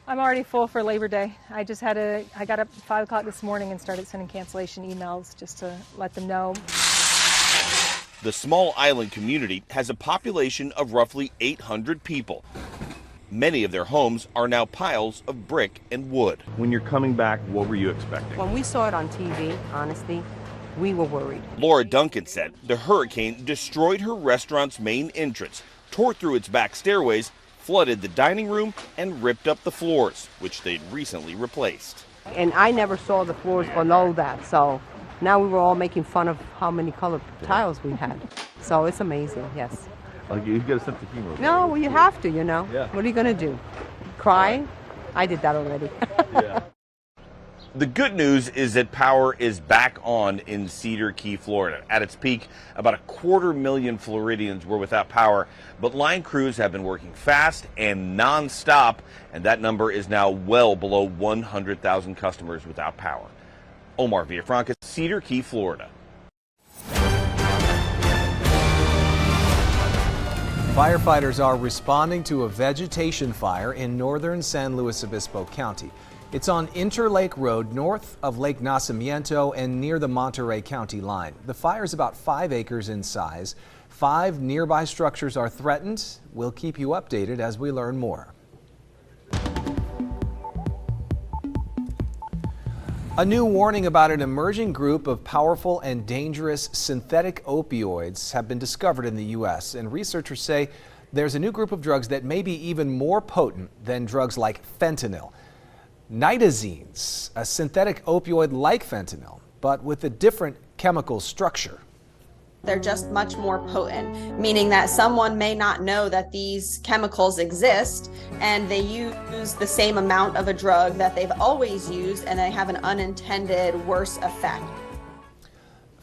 I'm already full for Labor Day. I got up at 5 o'clock this morning and started sending cancellation emails just to let them know. The small island community has a population of roughly 800 people. Many of their homes are now piles of brick and wood. When you're coming back, what were you expecting? When we saw it on TV, honestly, we were worried. Laura Duncan said the hurricane destroyed her restaurant's main entrance, tore through its back stairways, flooded the dining room, and ripped up the floors, which they'd recently replaced. And I never saw the floors below that, so now we were all making fun of how many colored tiles we had. So it's amazing, yes. Like, you get a sense of humor. No, well, you have to, you know. Yeah. What are you going to do? Cry? I did that already. Yeah. The good news is that power is back on in Cedar Key, Florida. At its peak, about 250,000 Floridians were without power, but line crews have been working fast and non-stop, and that number is now well below 100,000 customers without power. Omar Villafranca, Cedar Key, Florida. Firefighters are responding to a vegetation fire in northern San Luis Obispo County. It's on Interlake Road north of Lake Nacimiento and near the Monterey County line. The fire is about 5 acres in size. 5 nearby structures are threatened. We'll keep you updated as we learn more. A new warning about an emerging group of powerful and dangerous synthetic opioids have been discovered in the U.S. and researchers say there's a new group of drugs that may be even more potent than drugs like fentanyl. Nitazines, a synthetic opioid like fentanyl, but with a different chemical structure. They're just much more potent, meaning that someone may not know that these chemicals exist and they use the same amount of a drug that they've always used and they have an unintended worse effect.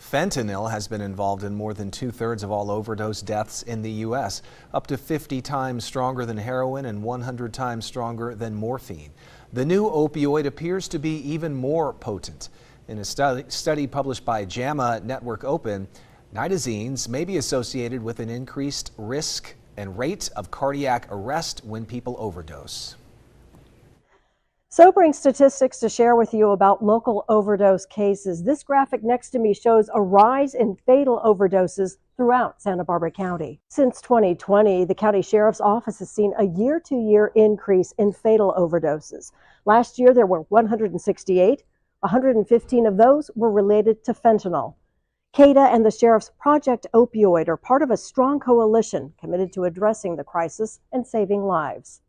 Fentanyl has been involved in more than 2/3 of all overdose deaths in the U.S., up to 50 times stronger than heroin and 100 times stronger than morphine. The new opioid appears to be even more potent. In a study published by JAMA Network Open, nitazines may be associated with an increased risk and rate of cardiac arrest when people overdose. Sobering statistics to share with you about local overdose cases. This graphic next to me shows a rise in fatal overdoses throughout Santa Barbara County. Since 2020, the county sheriff's office has seen a year-to-year increase in fatal overdoses. Last year, there were 168. 115 of those were related to fentanyl. CADA and the sheriff's Project Opioid are part of a strong coalition committed to addressing the crisis and saving lives.